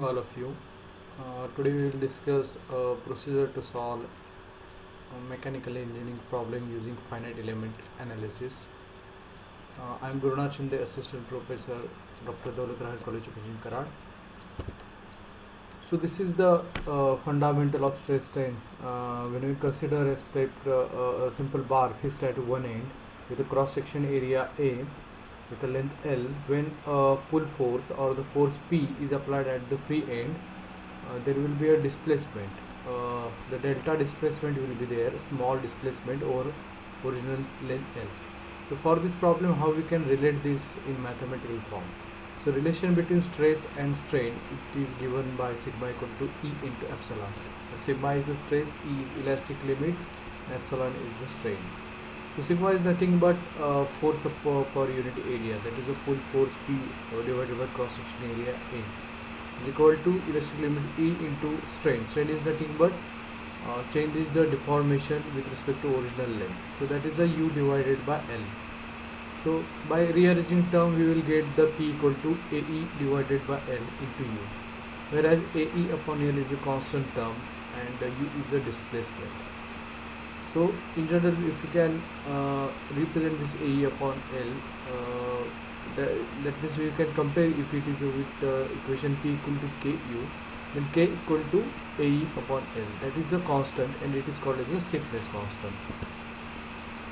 All of you. Today we will discuss a procedure to solve mechanical engineering problem using finite element analysis. I am Gurunat Chinde, Assistant Professor, Dr. Daulat Rahar College of Engineering, Karad. So this is the fundamental of stress strain. When we consider a simple bar fixed at one end with a cross section area A with a length L, when a pull force or the force P is applied at the free end, there will be a displacement. The delta displacement will be there, small displacement over original length L. So for this problem, how we can relate this in mathematical form? So relation between stress and strain, it is given by sigma equal to E into epsilon. Sigma is the stress, E is elastic limit, and epsilon is the strain. So sigma is nothing but force per unit area, that is a pull force P divided by cross section area A, is equal to elastic limit E into strain. Strain is nothing but change is the deformation with respect to original length. So that is the U divided by L. So by rearranging term, we will get the P equal to AE divided by L into U, whereas AE upon L is a constant term and U is a displacement. So in general, if you can represent this AE upon L, that means we can compare if it is with equation P equal to KU, then K equal to AE upon L. That is a constant and it is called as a stiffness constant.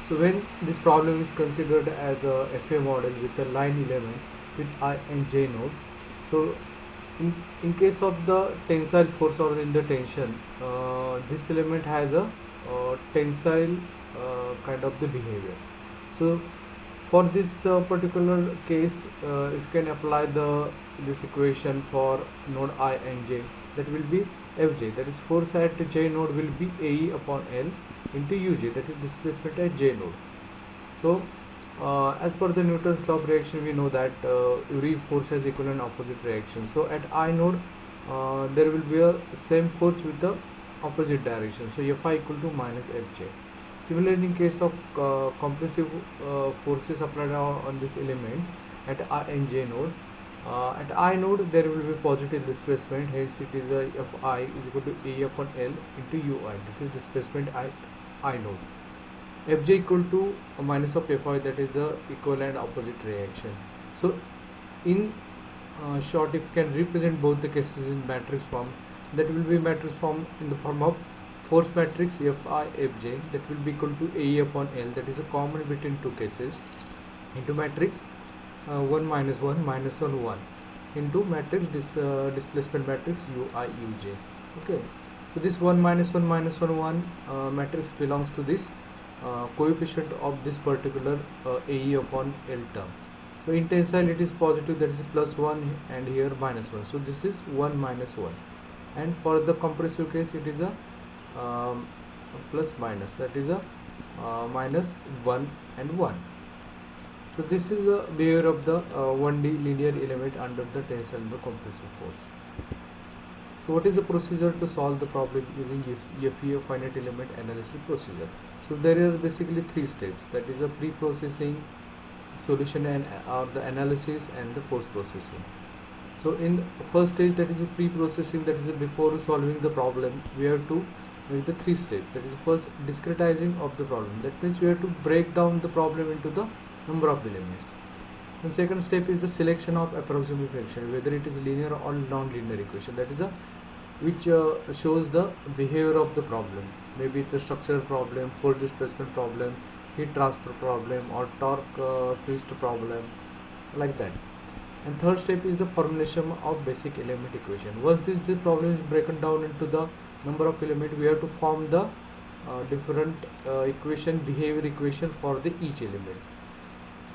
So when this problem is considered as a FA model with a line element with I and J node, so in case of the tensile force or in the tension, this element has a tensile kind of the behavior. So for this particular case, if you can apply this equation for node I and J, that will be Fj, that is force at J node will be AE upon L into Uj, that is displacement at J node. So as per the Newton's law of reaction, we know that every force has equal and opposite reaction. So at I node, there will be a same force with the opposite direction. So Fi equal to minus Fj. Similarly, in case of compressive forces applied on this element at I and J node, at I node there will be positive displacement, hence it is a Fi is equal to A upon L into Ui, that is displacement at I node. Fj equal to a minus of Fi, that is a equal and opposite reaction. So in short, if you can represent both the cases in matrix form, that will be matrix form in the form of force matrix Fi Fj, that will be equal to A upon L, that is a common between two cases, into matrix 1 minus 1 minus 1 1 into matrix displacement matrix Ui Uj. Okay, so this 1 minus 1 minus 1 1 matrix belongs to this coefficient of this particular AE upon L term. So in tensile it is positive, that is plus 1, and here minus 1. So this is 1 minus 1. And for the compressive case, it is a plus minus, that is a minus 1 and 1. So this is a behavior of the 1D linear element under the tensile and the compressive force. So what is the procedure to solve the problem using this FEA finite element analysis procedure? So there are basically three steps, that is a pre-processing, solution and the analysis, and the post-processing. So in first stage, that is a pre-processing, that is before solving the problem, we have to make the three steps. That is first discretizing of the problem, that means we have to break down the problem into the number of elements. And second step is the selection of approximate function, whether it is linear or non-linear equation, that is a which shows the behavior of the problem, maybe the structural problem, force displacement problem, heat transfer problem, or torque twist problem, like that. And third step is the formulation of basic element equation. Once the problem is broken down into the number of element, we have to form the different equation, behavior equation for the each element.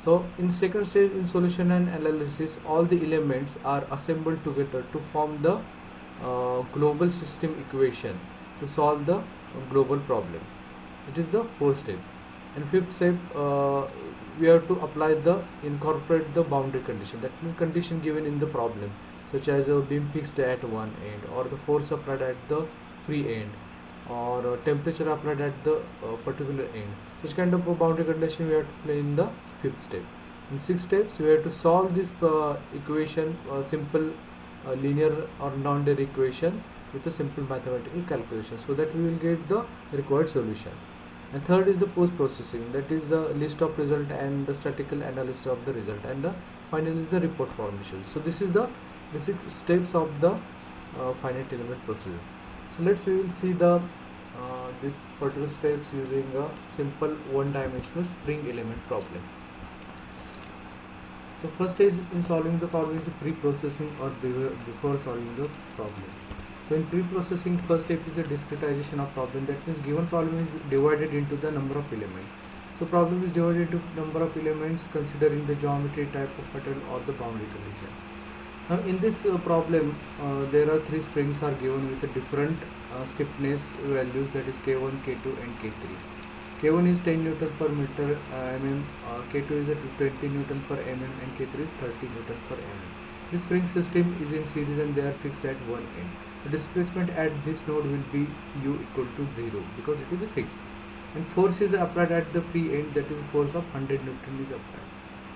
So in second stage, in solution and analysis, all the elements are assembled together to form the global system equation to solve the global problem. It is the fourth step. And fifth step, we have to apply incorporate the boundary condition, that means condition given in the problem, such as a beam fixed at one end, or the force applied at the free end, or temperature applied at the particular end. Such kind of a boundary condition we have to play in the fifth step. In 6 steps, we have to solve this equation, simple a linear or non-linear equation with a simple mathematical calculation, so that we will get the required solution. And third is the post-processing, that is the list of result and the statistical analysis of the result, and the final is the report formation. So this is the basic steps of the finite element procedure. So we will see the this particular steps using a simple one-dimensional spring element problem. So first stage in solving the problem is pre-processing or before solving the problem. So in pre-processing, first step is a discretization of problem. That means given problem is divided into the number of elements. So problem is divided into number of elements considering the geometry, type of metal or the boundary condition. Now in this problem, there are three springs are given with a different stiffness values, that is K1, K2 and K3. K1 is 10 Newton per meter mm, K2 is at 20 Newton per mm and K3 is 30 Newton per mm. This spring system is in series and they are fixed at one end. The displacement at this node will be U equal to 0 because it is a fixed. And force is applied at the free end, that is force of 100 Newton is applied.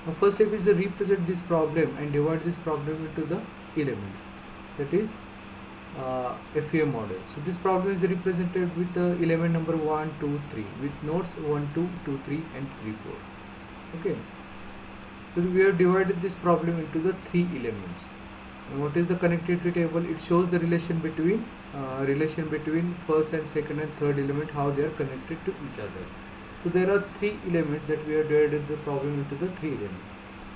Now first step is to represent this problem and divide this problem into the elements, that is FEM model. So this problem is represented with the element number 1, 2, 3 with nodes 1, 2, 2, 3 and 3, 4. Okay. So we have divided this problem into the three elements. And what is the connectivity table? It shows the relation between first and second and third element, how they are connected to each other. So there are three elements that we have divided the problem into the three elements.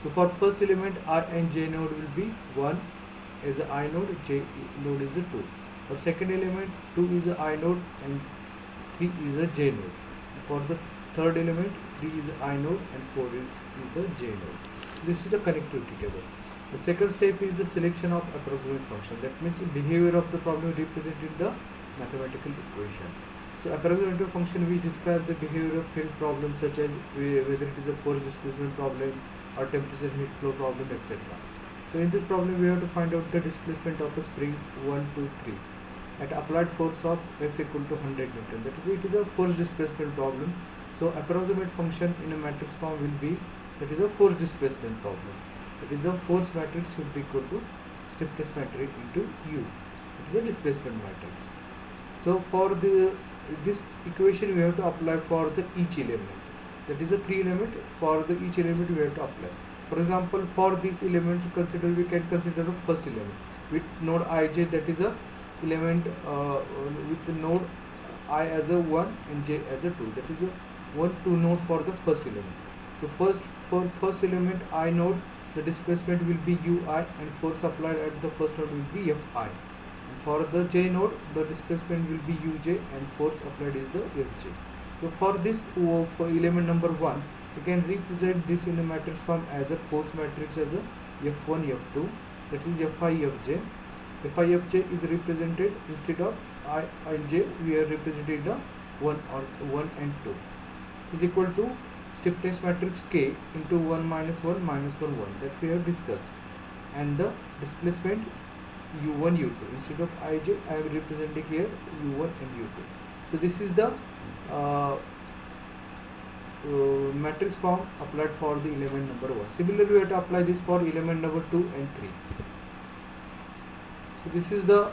So for first element, I and J node will be 1 is the I node, J node is a 2. For second element, 2 is a I node and 3 is a J node. For the third element, 3 is a I node and 4 is the J node. This is the connectivity table. The second step is the selection of approximate function. That means the behavior of the problem represented the mathematical equation. So approximate function which describe the behavior of field problems such as whether it is a force displacement problem or temperature heat flow problem, etc. So in this problem we have to find out the displacement of a spring 1, 2, 3 at applied force of F equal to 100 Newton. That is, it is a force displacement problem. So approximate function in a matrix form will be, that is a force displacement problem. That is, the force matrix should be equal to stiffness matrix into U. It is a displacement matrix. So for this equation we have to apply for the each element. That is a three element. For the each element we have to apply. For example, for these elements we can consider the first element with node ij, that is a element with the node I as a 1 and j as a 2. That is a 1, 2 node for the first element. So for first element I node, the displacement will be Ui and force applied at the first node will be Fi. And for the j node, the displacement will be Uj and force applied is the Fj. So for this, for element number 1, we can represent this in a matrix form as a force matrix as a F1, F2, that is Fi, Fj. Fi, Fj is represented, instead of I and j, we are represented the 1 and 2 is equal to stiffness matrix K into 1 minus 1 minus 1 1 that we have discussed, and the displacement U1, U2. Instead of Ij, I am representing here U1 and U2. So this is the matrix form applied for the element number 1. Similarly, we have to apply this for element number 2 and 3. So this is the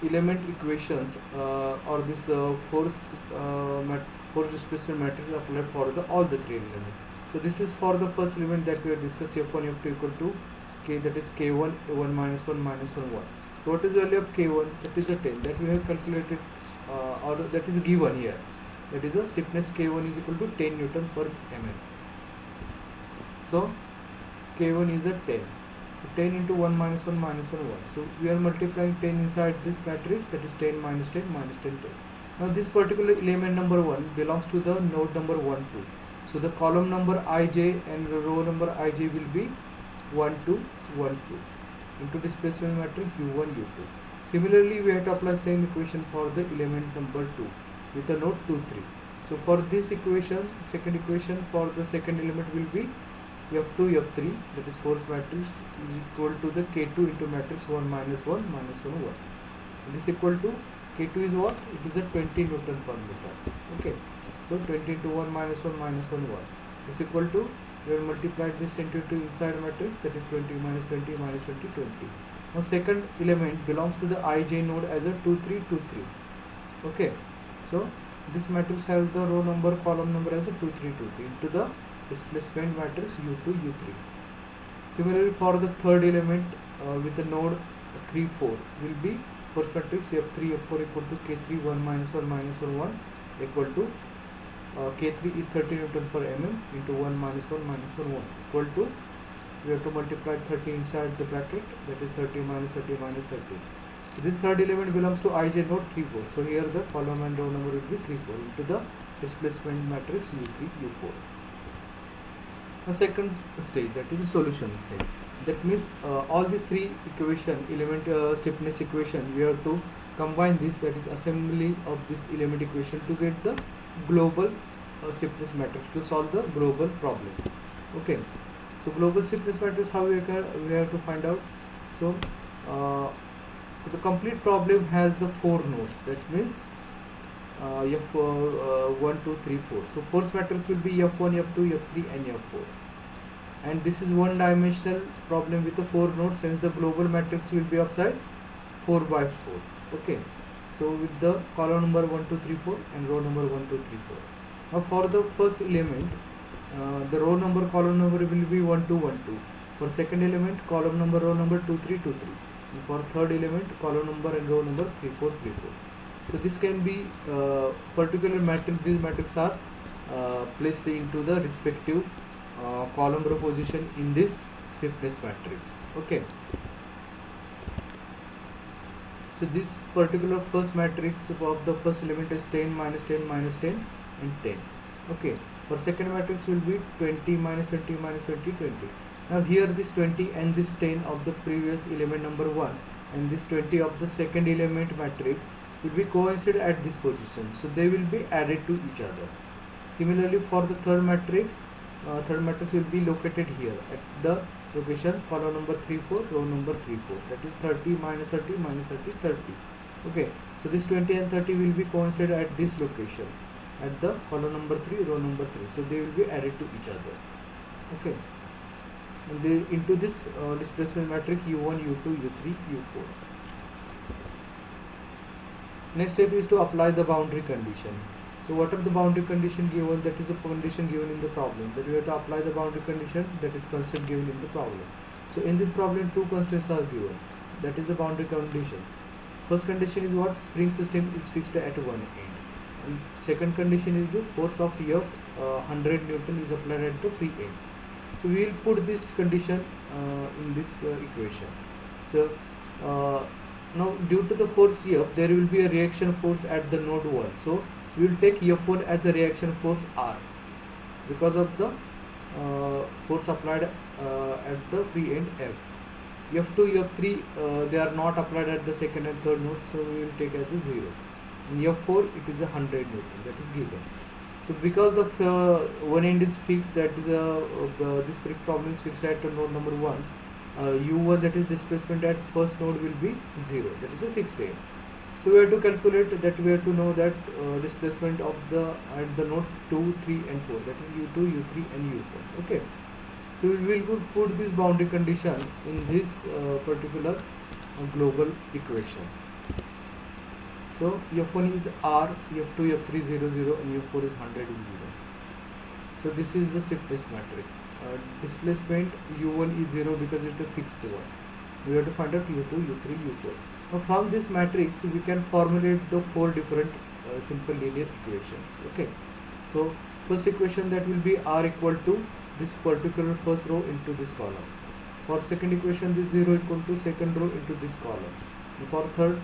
element equations or this force displacement matrix applied for all the three elements. So this is for the first element that we have discussed, F1, F2 equal to K, that is K1, 1 minus 1 minus 1 1. So what is the value of K1? That is a 10 that we have calculated or that is given here. That is a stiffness K1 is equal to 10 Newton per mm. So K1 is a 10. So 10 into 1 minus 1 minus 1 1. So we are multiplying 10 inside this matrix, that is 10 minus 10 minus 10 10. Now this particular element number 1 belongs to the node number 1 2. So the column number ij and row number ij will be 1 2 1 2 into displacement matrix U1 U2. Similarly, we have to apply same equation for the element number 2 with the node 2 3. So for this equation, second equation for the second element will be F2 F3, that is force matrix is equal to the K2 into matrix 1 minus 1 minus 1 1. This is equal to K2 is what? It is a 20 Newton per meter. Okay. So 20 into 1 minus 1 minus 1 1. This is equal to we have multiplied this 10 into inside matrix, that is 20 minus 20 minus 20 20. Now second element belongs to the ij node as a 2 3 2 3. Okay, so this matrix has the row number column number as a 2 3 2 3 into the displacement matrix u2 u3. Similarly for the third element with the node 3 4 will be first matrix f3 f4 equal to k3 1 minus 1 minus 1 1 equal to k3 is 30 Newton per mm into 1 minus 1 minus 1 1 equal to, we have to multiply 30 inside the bracket, that is 30 minus 30 minus 30. So this third element belongs to ij node 3 4. So here the column and row number will be 3 4 into the displacement matrix u3 u4. The second stage, that is a solution stage. That means all these three equation element stiffness equation, we have to combine this, that is assembly of this element equation to get the global stiffness matrix to solve the global problem. Okay, so global stiffness matrix, how we have to find out. So the complete problem has the 4 nodes, that means f1 2 3 4. So force matrix will be f1 f2 f3 and f4, and this is one dimensional problem with the 4 nodes, hence the global matrix will be of size 4 by 4. Okay, so with the column number 1 2 3 4 and row number 1 2 3 4. Now for the first element, the row number column number will be 1 2 1 2. For second element, column number row number 2 3 2 3. And for third element, column number and row number 3 4 3 4. So this can be particular matrix. These matrices are placed into the respective column row position in this stiffness matrix. Okay. So this particular first matrix of the first element is 10 minus 10 minus 10 and 10. Okay. For second matrix will be 20 minus 20 minus 20 20. Now here this 20 and this 10 of the previous element number 1 and this 20 of the second element matrix will be coincide at this position, so they will be added to each other. Similarly for the third matrix will be located here at the location column number 3 4 row number 3 4, that is 30 minus 30 minus 30 30. Okay, so this 20 and 30 will be coincide at this location at the column number 3 row number 3, so they will be added to each other. Okay, and into this displacement matrix u1 u2 u3 u4. Next step is to apply the boundary condition. So what are the boundary condition given? That is the condition given in the problem, that we have to apply the boundary condition, that is constraint given in the problem. So in this problem 2 constraints are given, that is the boundary conditions. First condition is what? Spring system is fixed at one end, and second condition is the force of F 100 Newton is applied at the free end. So we will put this condition in this equation. So now due to the force F, there will be a reaction force at the node 1. So we will take F1 as a reaction force R because of the force applied at the free end F. F2, F3 they are not applied at the second and third nodes, so we will take as a 0. In F4 it is a 100 Newton, that is given. So because the one end is fixed, that is this problem is fixed at node number 1, U1, that is displacement at first node, will be 0, that is a fixed end. So we have to calculate that, we have to know that displacement of the at the nodes 2, 3 and 4, that is U2, U3 and U4. Okay. So we will put this boundary condition in this particular global equation. So F1 is R, F2, F3 0 0 and F4 is 100 is given. So this is the stiffness matrix. Displacement U1 is 0 because it is a fixed one. We have to find out U2, U3, U4. Now from this matrix we can formulate the 4 different simple linear equations. Okay. So first equation, that will be R equal to this particular first row into this column. For second equation, this 0 equal to second row into this column. And for third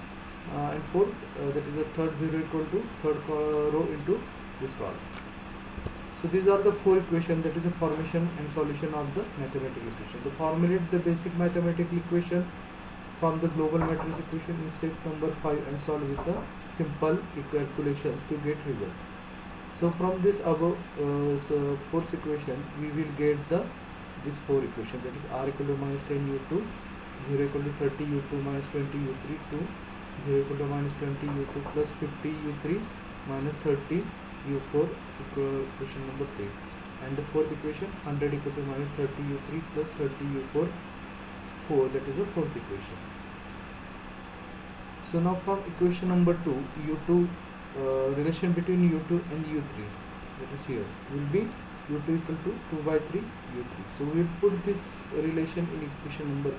and fourth, that is a third 0 equal to third row into this column. So these are the 4 equations, that is a formation and solution of the mathematical equation. To formulate the basic mathematical equation from the global matrix equation in step number 5 and solve with the simple calculations to get result. So from this above force equation, we will get this 4 equation, that is R equal to minus 10 U2, 0 equal to 30 U2 minus 20 U3, 2, 0 equal to minus 20 U2 plus 50 U3 minus 30 U4 equation number 3. and the fourth equation 100 equal to minus 30u3 plus 30u4 4, that is the fourth equation. So now from equation number 2, u2 relation between u2 and u3, that is here, will be u2 equal to 2 by 3 u3. So we will put this relation in equation number 3.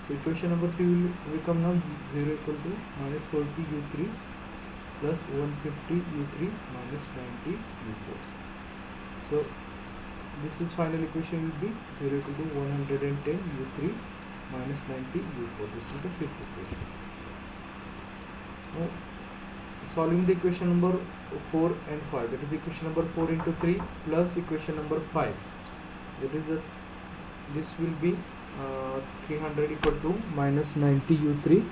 So equation number 3 will become now 0 equal to minus 40 u3 plus 150 u3 minus 90 u4. So this is final equation will be 0 equal to 110 u3 minus 90 u4. This is the fifth equation. Now solving the equation number 4 and 5, that is equation number 4 into 3 plus equation number 5, that is this will be 300 equal to minus 90 u3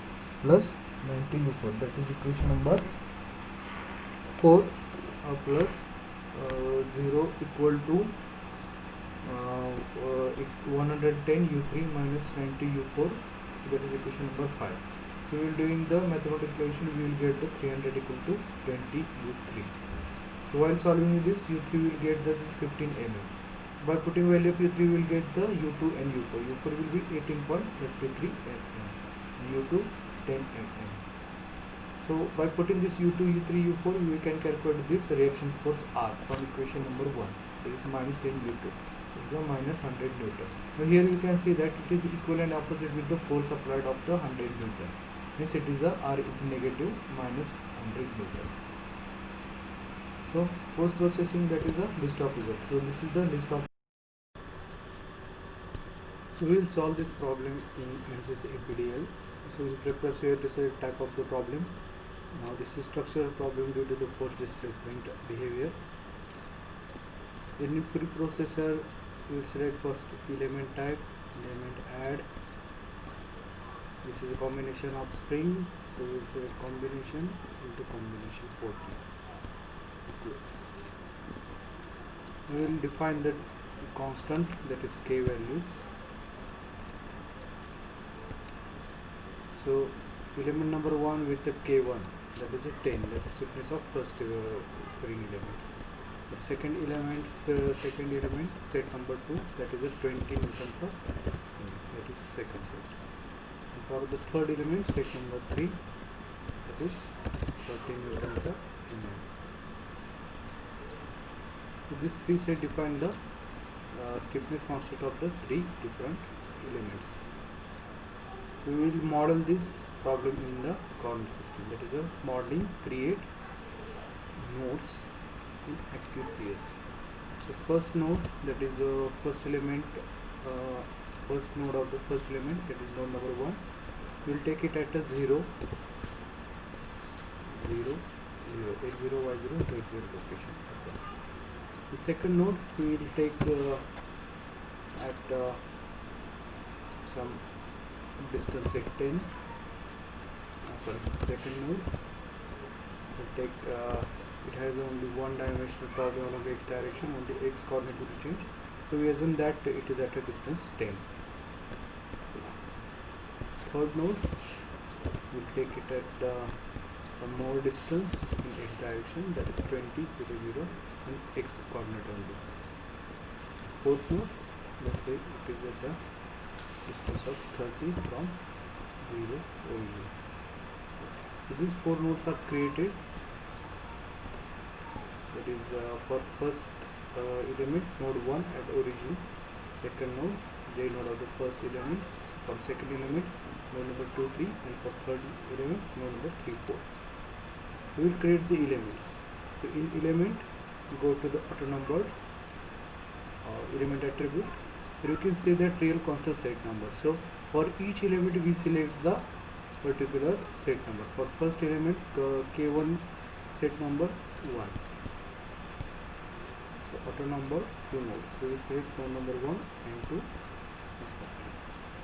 plus 90 u4, that is equation number 4 plus 0 equal to 110 u3 minus 90 u4, that is equation number 5. So we will doing the mathematical solution, we will get the 300 equal to 20 u3. So while solving this, u3 will get this is 15 mm. By putting value of u3 we will get the u2 and u4. u4 will be 18.33 mm, u2 10 mm. So by putting this u2, u3, u4, we can calculate this reaction force R from equation number 1. It is minus 10 u2. It is a minus 100 Newton. Now here you can see that it is equal and opposite with the force applied of the 100 Newton. Means it is a R is negative minus 100 Newton. So post processing, that is a list of results. So this is the list of. So we will solve this problem in ANSYS APDL. So we will prepare here this is a type of the problem. Now this is structural problem due to the force displacement behavior. In preprocessor, you will select first element type, element add. This is a combination of spring, so we will select combination into combination 40. We will define the constant, that is k values. So element number 1 with the k1, that is a 10, that is stiffness of first spring element. The second element, set number 2, that is a 20 Newton per mm, that is the second set. And for the third element, set number 3, that is 30 Newton per mm. So this three set define the stiffness constant of the three different elements. We will model this problem in the coordinate system, that is a modeling, create nodes in ActiveCS. So first node, that is the first element, first node of the first element, that is node number 1. We will take it at a 0, 0, 0, x0, y0, z0 location. The second node we will take at some distance at 10. Second node we take it has only one dimensional problem along the x direction, only x coordinate will change. So we assume that it is at a distance 10. Third node we will take it at some more distance in x direction, that is 20, 0, 0 and x coordinate only. Fourth node, let's say it is at the distance of 30 from 0 origin. So these four nodes are created, that is for first element node 1 at origin, second node j node of the first element, for second element node number 2, 3 and for third element node number 3, 4. We will create the elements. So in element go to the auto numbered element attribute. Here you can see that real constant set number. So for each element we select the particular set number. For first element k1 set number 1. So auto number 2 nodes. So we select node number 1 and 2.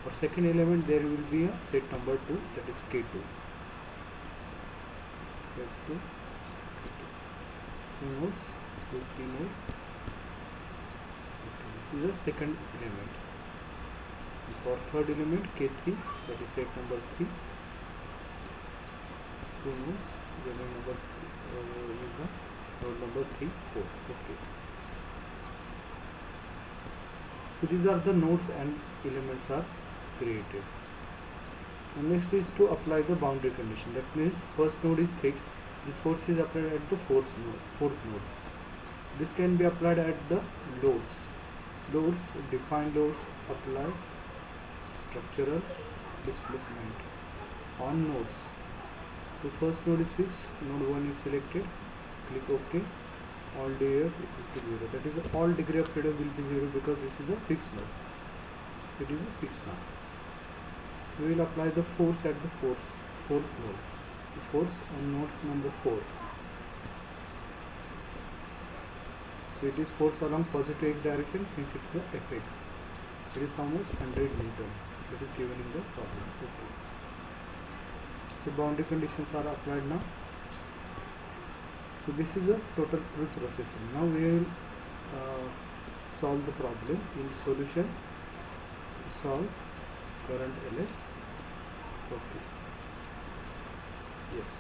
For second element there will be a set number 2, that is k2. Set 2, 2 nodes, 2, 3 nodes. Okay, this is the second element. And for third element k3, that is set number 3, 2 nodes, node number 3, 4. Okay. So these are the nodes and elements are created. And next is to apply the boundary condition. That means first node is fixed, the force is applied at the fourth node. This can be applied at the loads. Define loads, apply structural displacement on nodes. So first node is fixed, node 1 is selected, click OK, all degree of freedom will be 0. That is, all degree of freedom will be 0 because this is a fixed node. It is a fixed node. We will apply the force at the fourth node. The force on node number 4. So it is force along positive x direction, hence it is the Fx. It is how much? 100 Newton. It is given in the problem. Okay. So boundary conditions are applied now. So this is a total processing. Now we will solve the problem. In solution, solve current Ls. Okay. Yes.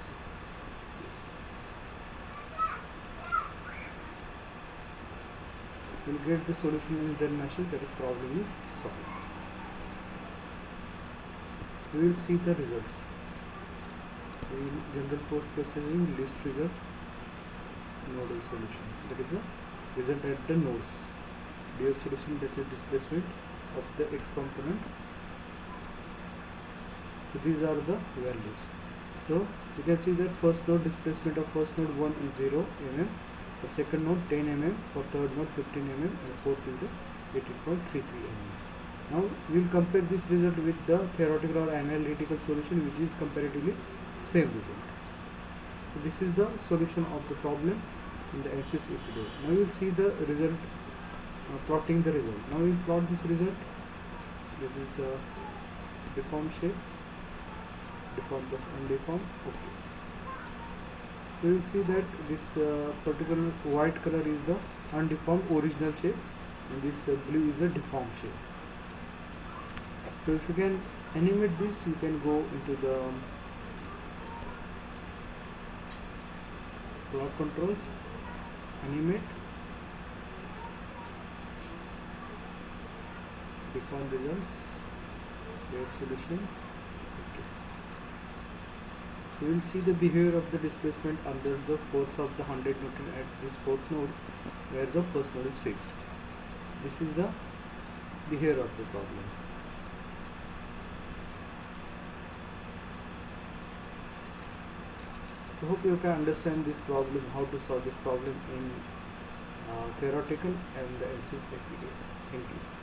We will get the solution in the message, that is problem is solved. We will see the results. So in general post processing, list results, nodal solution. That is a result at the nodes. DF solution, that is displacement of the x component. So these are the values. So you can see that first node displacement of first node 1 is 0 mm, for second node 10 mm, for third node 15 mm, and fourth is the 18.33 mm. Now we will compare this result with the theoretical or analytical solution, which is comparatively same result. So this is the solution of the problem in the ANSYS EPIDO. Now you will see the result, plotting the result. Now we will plot this result. This is a deformed shape, deformed plus undeformed. Okay. So you will see that this particular white color is the undeformed original shape, and this blue is a deformed shape. So if you can animate this, you can go into the plot controls, animate, deformed results, wave solution. Okay. We will see the behavior of the displacement under the force of the 100 Newton at this fourth node, where the first node is fixed. This is the behavior of the problem. I hope you can understand this problem, how to solve this problem in theoretical and the ANSYS EPIDO. Thank you.